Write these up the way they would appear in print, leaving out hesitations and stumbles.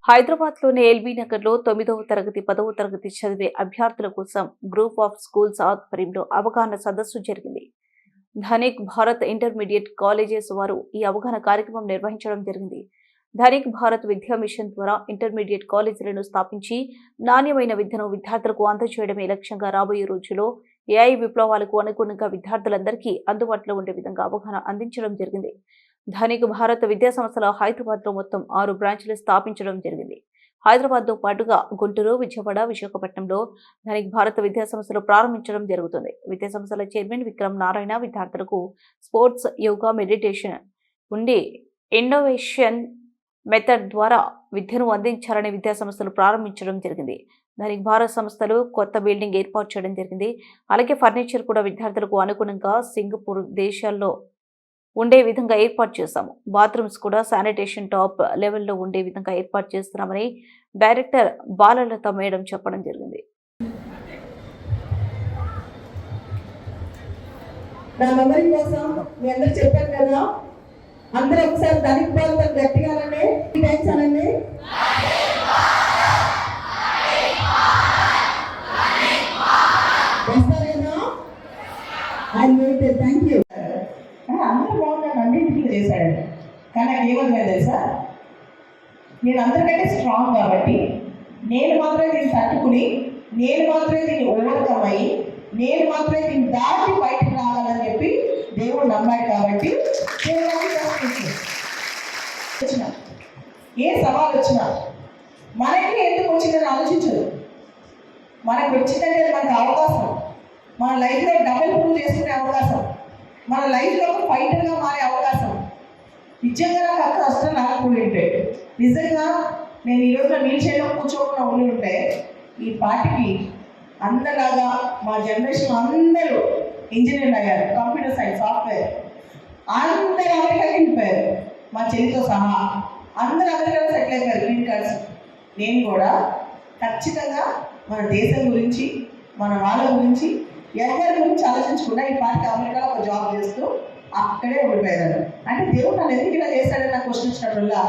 హైదరాబాద్లోని ఎల్బీ నగర్లో 9వ తరగతి 10వ తరగతి చదివే అభ్యర్థుల కోసం గ్రూప్ ఆఫ్ స్కూల్స్ ఆధ్వర్యంలో అవగాహన సదస్సు జరిగింది. ధనిక్ భారత్ ఇంటర్మీడియట్ కాలేజెస్ వారు ఈ అవగాహన కార్యక్రమం నిర్వహించడం జరిగింది. ధనిక్ భారత్ విద్యా మిషన్ ద్వారా ఇంటర్మీడియట్ కాలేజీలను స్థాపించి నాణ్యమైన విద్యను విద్యార్థులకు అందజేయడమే లక్ష్యంగా రాబోయే రోజుల్లో ఏఐ విప్లవాలకు అనుగుణంగా విద్యార్థులందరికీ అందుబాటులో ఉండే విధంగా అవగాహన అందించడం జరిగింది. ధనిక్ భారత్ విద్యా సంస్థల హైదరాబాద్ లో మొత్తం 6 బ్రాంచ్లు స్థాపించడం జరిగింది. హైదరాబాద్ తో పాటుగా గుంటూరు, విజయవాడ, విశాఖపట్నంలో ధనిక్ భారత్ విద్యా సంస్థలు ప్రారంభించడం జరుగుతుంది. విద్యా సంస్థల చైర్మన్ విక్రమ్ నారాయణ విద్యార్థులకు స్పోర్ట్స్, యోగా, మెడిటేషన్ ఉండి ఇన్నోవేషన్ మెథడ్ ద్వారా విద్యను అందించాలని విద్యా సంస్థలు ప్రారంభించడం జరిగింది. ధనిక్ భారత్ సంస్థలు కొత్త బిల్డింగ్ ఏర్పాటు చేయడం జరిగింది. అలాగే ఫర్నిచర్ కూడా విద్యార్థులకు అనుగుణంగా సింగపూర్ దేశాల్లో ఉండే విధంగా ఏర్పాటు చేశాము. బాత్రూమ్స్ కూడా శానిటేషన్ టాప్ లెవెల్లో ఉండే విధంగా ఏర్పాటు చేస్తున్నామని డైరెక్టర్ బాలలత మేడం చెప్పడం జరిగింది. నా మెమరీ కోసం మీ అందరూ చెప్పారు కదా, అందరూ ఒకసారి ధనిక్ భారత్ గట్టిగా అనండి, థ్యాంక్స్ అనండి. వస్తారు కదా, థ్యాంక్ యూ. అందరూ బాగున్నాను, అన్నింటినీ చేశాడు. కానీ నాకు ఏమవుతుంది తెలుసా, నేను అందరికంటే స్ట్రాంగ్ కాబట్టి నేను మాత్రమే దీన్ని తట్టుకుని, నేను మాత్రమే దీన్ని ఓవర్కమ్ అయ్యి, నేను మాత్రమే దీన్ని దాటి బయటకు రావాలని చెప్పి దేవుడు నమ్మాడు. కాబట్టి వచ్చిన ఏ సవాల్ వచ్చినా మనకి ఎందుకు వచ్చిందని ఆలోచించదు. మనకు వచ్చిందంటే మనకు అవకాశం, మన లైఫ్లో డబుల్ ప్రూవ్ చేసుకునే అవకాశం, మన లైఫ్లో ఒక ఫైటర్గా మారే అవకాశం. నిజంగా నాకు అక్కడ అసలు నాకు కూడా ఉంటే, నిజంగా నేను ఈరోజు నీళ్ళలో కూర్చోకుండా ఉండి ఉంటే ఈ పార్టీకి అందలాగా మా జనరేషన్ అందరూ ఇంజనీర్లు అయ్యారు, కంప్యూటర్ సైన్స్, సాఫ్ట్వేర్, అందరూ అమెరికాకి వెళ్ళిపోయారు. మా చెల్లితో సహా అందరూ అమెరికాలో సెటిల్ అయిపోయారు, గ్రీన్ కార్డ్స్. నేను కూడా ఖచ్చితంగా మన దేశం గురించి, మన వాళ్ళ గురించి, ఎవరి గురించి ఆలోచించకుండా ఈ పార్టీ అమెరికాలో ఒక జాబ్ చేస్తూ అక్కడే ఉండిపోయారు. అంటే దేవుడు నన్ను ఎందుకు ఇలా చేశాడని నాకు క్వశ్చన్ వచ్చినప్పుడల్లా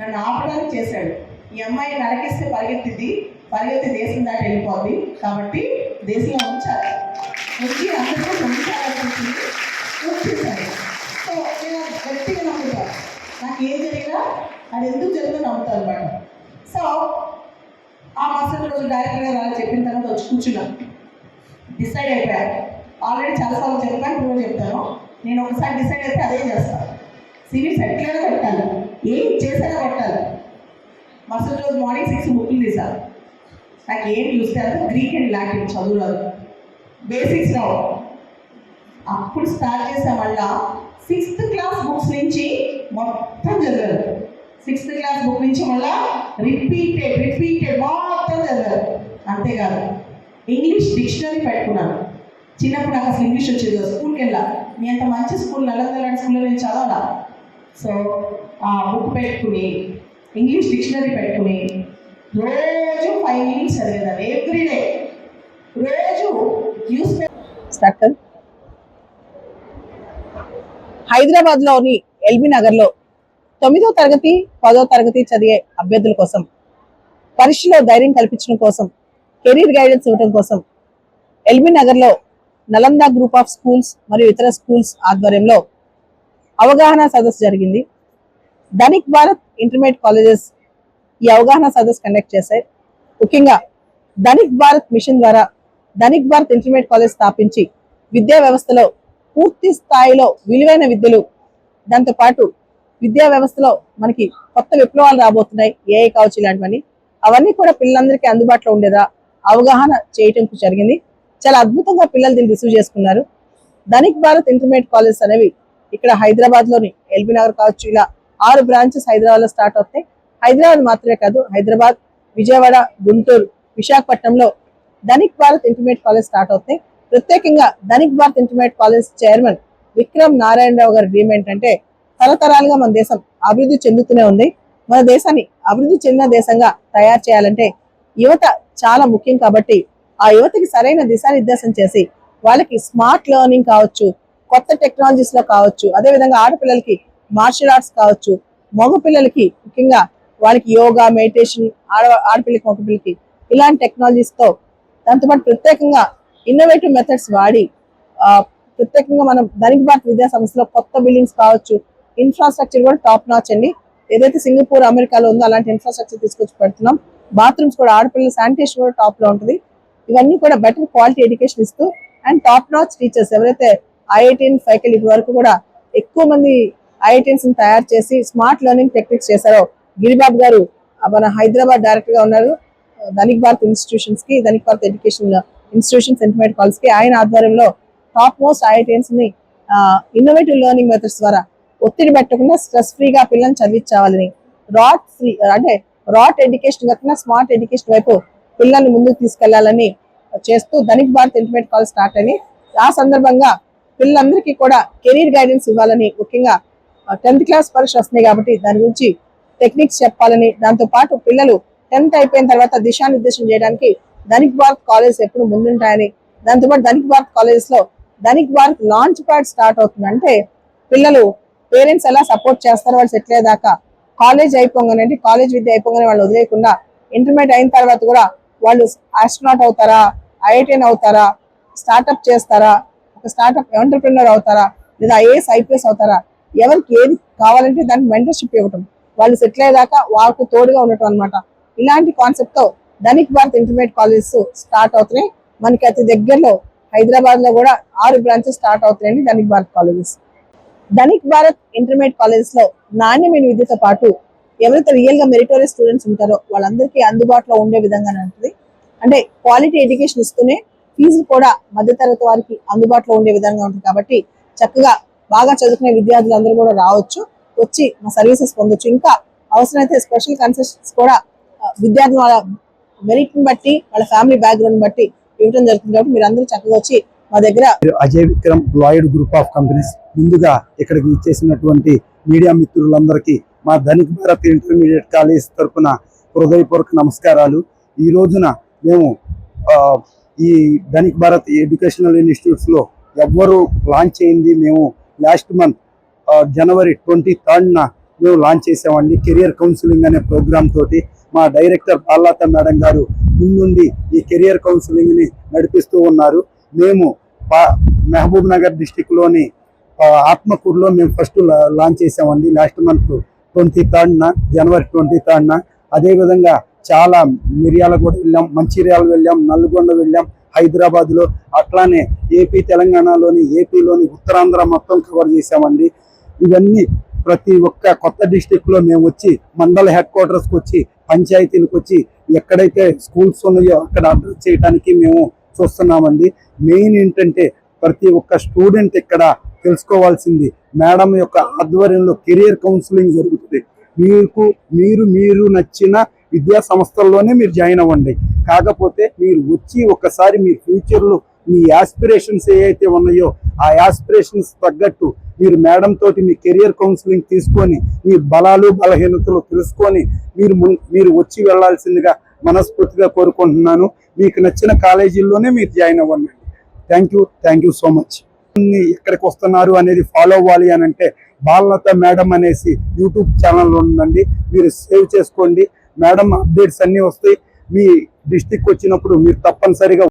నన్ను ఆపడానికి చేశాడు. ఈ అమ్మాయి నరకిస్తే పరిగెత్తింది, పరిగెత్తి దేశం దాటి వెళ్ళిపోద్ది, కాబట్టి దేశంలో ఉంచాలి, ఉంచి అందరికీ ఉంచాలనిపించింది, ఉంచేశాను. సో నేను గట్టిగా నమ్ముతాను, నాకు ఏం జరిగినా అది ఎందుకు జరిగిందో నమ్ముతాను అనమాట. సో ఆ మరుసటి రోజు డైరెక్టర్ గారు అలా చెప్పిన తర్వాత వచ్చి కూర్చున్నాను, డిసైడ్ అయిపోయాను. ఆల్రెడీ చాలాసార్లు చెప్పాను, ఇప్పుడు చెప్తాను. నేను ఒకసారి డిసైడ్ అయితే అదే చేస్తాను. సివిల్స్ ఎట్లయినా పెట్టాలి, ఏం చేసైనా పెట్టాలి. మరుసటి రోజు మార్నింగ్ 6 బుక్లు తీశాను. నాకు ఏం చూస్తే అంటే గ్రీక్ అండ్ లాటిన్ చదువురాదు, బేసిక్స్ రావు. అప్పుడు స్టార్ట్ చేసా మళ్ళా 6th క్లాస్ బుక్స్ నుంచి మొత్తం చదివారు. 6th క్లాస్ బుక్ నుంచి మళ్ళా రిపీటెడ్ మొత్తం చదివారు. అంతేకాదు ఇంగ్లీష్ డిక్షనరీ పెట్టుకున్నాను. చిన్నప్పుడు నాకు అసలు ఇంగ్లీష్ వచ్చేది, స్కూల్కి వెళ్ళా. మీ అంత మంచి స్కూల్ నలంద లాంటి స్కూల్లో నేను చదవాలా. సో ఆ బుక్ పెట్టుకుని ఇంగ్లీష్ డిక్షనరీ పెట్టుకుని రోజు 5 minutes చదివేదాన్ని ఎవ్రీడే. రోజు న్యూస్ పేపర్. హైదరాబాద్లోని ఎల్బీ నగర్లో 9వ తరగతి 10వ తరగతి చదివే అభ్యర్థుల కోసం, పరీక్షలో ధైర్యం కల్పించడం కోసం, కెరీర్ గైడెన్స్ ఇవ్వడం కోసం ఎల్బీ నగర్లో నలంద గ్రూప్ ఆఫ్ స్కూల్స్ మరియు ఇతర స్కూల్స్ ఆధ్వర్యంలో అవగాహన సదస్సు జరిగింది. ధనిక్ భారత్ ఇంటర్మీడియట్ కాలేజెస్ ఈ అవగాహన సదస్సు కండక్ట్ చేశాయి. ముఖ్యంగా ధనిక్ భారత్ మిషన్ ద్వారా ధనిక్ భారత్ ఇంటర్మీడియట్ కాలేజ్ స్థాపించి విద్యా వ్యవస్థలో పూర్తి స్థాయిలో విలువైన విద్యలు, దాంతోపాటు విద్యా వ్యవస్థలో మనకి కొత్త విప్లవాలు రాబోతున్నాయి, ఏఐ కావచ్చు, ఇలాంటివన్నీ అవన్నీ కూడా పిల్లలందరికీ అందుబాటులో ఉండేదా అవగాహన చేయటం జరిగింది. చాలా అద్భుతంగా పిల్లలు దీన్ని రిసీవ్ చేసుకున్నారు. ధనిక్ భారత్ ఇంటర్మీడియట్ కాలేజ్ అనేవి ఇక్కడ హైదరాబాద్ లోని ఎల్బీ నగర్ కావచ్చు, ఇలా 6 బ్రాంచెస్ హైదరాబాద్ లో స్టార్ట్ అవుతాయి. హైదరాబాద్ మాత్రమే కాదు, హైదరాబాద్, విజయవాడ, గుంటూరు, విశాఖపట్నంలో Dhanik Bharat intermediate college start అవుతాయి. ప్రత్యేకంగా Dhanik Bharat intermediate college chairman Vikram Narayanarao గారి డ్రీమ్ ఏంటంటే, తరతరాలుగా మన దేశం అభివృద్ధి చెందుతూనే ఉంది. మన దేశాన్ని అభివృద్ధి చెందిన దేశంగా తయారు చేయాలంటే యువత చాలా ముఖ్యం. కాబట్టి ఆ యువతకి సరైన దిశానిర్దేశం చేసి వాళ్ళకి స్మార్ట్ లెర్నింగ్ కావచ్చు, కొత్త టెక్నాలజీస్ లో కావచ్చు, అదేవిధంగా ఆడపిల్లలకి మార్షల్ ఆర్ట్స్ కావచ్చు, మగ పిల్లలకి ముఖ్యంగా వాళ్ళకి యోగా, మెడిటేషన్, ఆడపిల్లకి మగపిల్లకి ఇలాంటి టెక్నాలజీస్ తో దాంతోపాటు ప్రత్యేకంగా ఇన్నోవేటివ్ మెథడ్స్ వాడి ప్రత్యేకంగా మనం ధనిక్ భారత్ విద్యా సంస్థలో కొత్త బిల్డింగ్స్ కావచ్చు, ఇన్ఫ్రాస్ట్రక్చర్ కూడా టాప్ నాచ్ అండి. ఏదైతే సింగపూర్, అమెరికాలో ఉందో అలాంటి ఇన్ఫ్రాస్ట్రక్చర్ తీసుకొచ్చి పెడుతున్నాం. బాత్రూమ్స్ కూడా ఆడపిల్లల శానిటేషన్ కూడా టాప్ లో ఉంటుంది. ఇవన్నీ కూడా బెటర్ క్వాలిటీ ఎడ్యుకేషన్ ఇస్తూ అండ్ టాప్ నాచ్ టీచర్స్ ఎవరైతే ఐఐటిఎన్ ఫ్యాకల్టీ ఇప్పటి వరకు కూడా ఎక్కువ మంది ఐఐటిఎన్స్ తయారు చేసి స్మార్ట్ లెర్నింగ్ టెక్నిక్స్ చేశారో గిరిబాబు గారు మన హైదరాబాద్ డైరెక్టర్ గా ఉన్నారు. ధనిక్ భారత్ ఇన్స్టిట్యూషన్స్ కి, Dhanik Bharat education institutions intermediate college కి ఆయన ఆధ్వర్యంలో టాప్ మోస్ట్ ఐఐటిఎన్స్ ని ఇన్నోవేటివ్ లెర్నింగ్ మెథడ్స్ ద్వారా ఒత్తిడి పెట్టకుండా స్ట్రెస్ ఫ్రీగా పిల్లల్ని చదివించాలని, రాట్ ఫ్రీ అంటే రాట్ ఎడ్యుకేషన్ కాకుండా స్మార్ట్ ఎడ్యుకేషన్ వైపు పిల్లల్ని ముందుకు తీసుకెళ్లాలని చేస్తూ Dhanik Bharat intermediate college start అని, ఆ సందర్భంగా పిల్లలందరికీ కూడా కెరీర్ గైడెన్స్ ఇవ్వాలని, ముఖ్యంగా 10th క్లాస్ పరీక్ష వస్తున్నాయి కాబట్టి దాని గురించి టెక్నిక్స్ చెప్పాలని, దాంతో పాటు పిల్లలు 10th అయిపోయిన తర్వాత దిశానిర్దేశం చేయడానికి ధనిక్ భారత్ కాలేజ్ ఎప్పుడు ముందుంటాయని, దాంతోపాటు ధనిక్ భారత్ కాలేజెస్ లో Dhanik Bharat launch pad start అవుతుంది. అంటే పిల్లలు పేరెంట్స్ ఎలా సపోర్ట్ చేస్తారో వాళ్ళు సెటిల్ అయ్యేదాకా, కాలేజ్ అయిపోగానే అంటే కాలేజ్ విద్య అయిపోగానే వాళ్ళు వదిలేయకుండా ఇంటర్మీడియట్ అయిన తర్వాత కూడా వాళ్ళు ఆస్ట్రోనాట్ అవుతారా, ఐఐటిఎన్ అవుతారా, స్టార్ట్అప్ చేస్తారా, ఒక స్టార్ట్అప్ ఎంటర్ప్రినర్ అవుతారా, లేదా ఐఏఎస్, ఐపీఎస్ అవుతారా, ఎవరికి ఏది కావాలంటే దానికి మెంటర్షిప్ ఇవ్వటం, వాళ్ళు సెటిల్ అయ్యేదాకా వాళ్ళకు తోడుగా ఉండటం అనమాట. ఇలాంటి కాన్సెప్ట్ తో Dhanik Bharat intermediate colleges start అవుతున్నాయి. మనకి అతి దగ్గరలో హైదరాబాద్ లో కూడా 6 బ్రాంచెస్ స్టార్ట్ అవుతున్నాయండి Dhanik Bharat colleges. Dhanik Bharat intermediate colleges లో నాణ్యమైన విద్యతో పాటు ఎవరైతే రియల్ గా మెరిటోరియస్ స్టూడెంట్స్ ఉంటారో వాళ్ళందరికీ అందుబాటులో ఉండే విధంగానే ఉంటుంది. అంటే క్వాలిటీ ఎడ్యుకేషన్ ఇస్తూనే ఫీజు కూడా మధ్యతరగతి వారికి అందుబాటులో ఉండే విధంగా ఉంటుంది. కాబట్టి చక్కగా బాగా చదువుకునే విద్యార్థులందరూ కూడా రావచ్చు, వచ్చి మా సర్వీసెస్ పొందొచ్చు. ఇంకా అవసరమైతే స్పెషల్ కన్సెషన్స్ కూడా విద్యార్థుల వాళ్ళ మెరిట్ ని బట్టి, వాళ్ళ ఫ్యామిలీ బ్యాక్గ్రౌండ్ బట్టి ఇవ్వడం జరుగుతుంది. కాబట్టి మీరు అందరూ చక్కగా వచ్చి మా దగ్గర Ajay Vikram Lloyd group of companies ముందుగా ఇక్కడికి ఇచ్చేసినటువంటి మీడియా మిత్రులందరికీ మా ధనిక్ భారత్ ఇంటర్మీడియట్ కాలేజ్ తరఫున హృదయపూర్వక నమస్కారాలు. ఈ రోజున మేము ఈ ధనిక్ భారత్ ఎడ్యుకేషనల్ ఇన్స్టిట్యూట్స్ లో ఎవ్వరూ లాంచ్ అయింది మేము లాస్ట్ మంత్ జనవరి 23rd మేము లాంచ్ చేసామండి. కెరియర్ కౌన్సిలింగ్ అనే ప్రోగ్రామ్ తోటి మా డైరెక్టర్ బాలలత మేడం గారు ముందుండి ఈ కెరియర్ కౌన్సిలింగ్ ని నడిపిస్తూ ఉన్నారు. మేము మహబూబ్ నగర్ డిస్టిక్ లోని ఆత్మకూరులో మేము ఫస్ట్ లాంచ్ చేసామండి లాస్ట్ మంత్ 23rd జనవరి 23rd. అదేవిధంగా చాలా మిర్యాలగూడ వెళ్ళాం, మంచిర్యాల వెళ్ళాం, నల్గొండ వెళ్ళాం, హైదరాబాద్ లో, అట్లానే ఏపీ తెలంగాణలోని, ఏపీలోని, ఉత్తరాంధ్ర మొత్తం కవర్ చేసామండి. ఇవన్నీ ప్రతి ఒక్క కొత్త డిస్టిక్ లో మేము వచ్చి మండల హెడ్ క్వార్టర్స్ కి వచ్చి, పంచాయతీలకు వచ్చి ఎక్కడైతే స్కూల్స్ ఉన్నాయో అక్కడ అడ్రస్ చేయడానికి మేము చూస్తున్నామండి. మెయిన్ ఏంటంటే ప్రతి ఒక్క స్టూడెంట్ ఇక్కడ తెలుసుకోవాల్సింది మేడం యొక్క ఆధ్వర్యంలో కెరియర్ కౌన్సిలింగ్ జరుగుతుంది. మీరు నచ్చిన విద్యా సంస్థల్లోనే మీరు జాయిన్ అవ్వండి. కాకపోతే మీరు వచ్చి ఒకసారి మీ ఫ్యూచర్లో మీ యాస్పిరేషన్స్ ఏవైతే ఉన్నాయో ఆ యాస్పిరేషన్స్ తగ్గట్టు మీరు మేడం తోటి మీ కెరియర్ కౌన్సిలింగ్ తీసుకొని మీ బలాలు బలహీనతలు తెలుసుకొని మీరు వచ్చి వెళ్లాల్సిందిగా మనస్ఫూర్తిగా కోరుకుంటున్నాను. మీకు నచ్చిన కాలేజీల్లోనే మీరు జాయిన్ అవ్వండి. Thank you so much. ఎక్కడికి వస్తున్నారు అనేది ఫాలో అవ్వాలి అని అంటే బాలలత మేడం అనేసి యూట్యూబ్ ఛానల్ ఉందండి, మీరు సేవ్ చేసుకోండి. మేడం అప్డేట్స్ అన్ని వస్తాయి. మీ డిస్టిక్ వచ్చినప్పుడు మీరు తప్పనిసరిగా